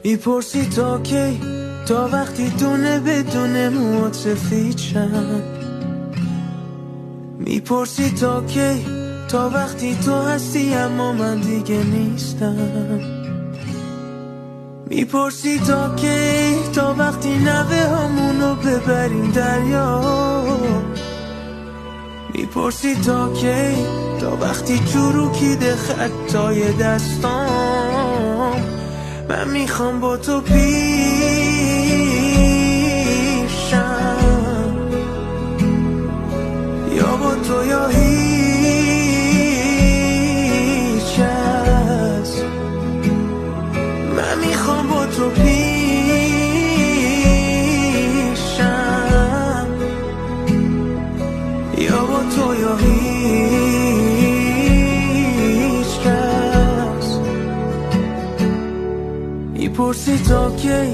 میپرسی تا کی، تا وقتی دونه بدونه موات سفید شن. میپرسی تا کی، تا وقتی تو هستی اما من دیگه نیستم. میپرسی تا کی، تا وقتی نوه همونو ببریم دریا. میپرسی تا کی، تا وقتی چروکیده خطای دستام. من میخوام با تو پیشم، یا با تو یا هیچ کس. من میخوام با تو پیشم، یا با تو یا هیچ کس. میپرسی تا کی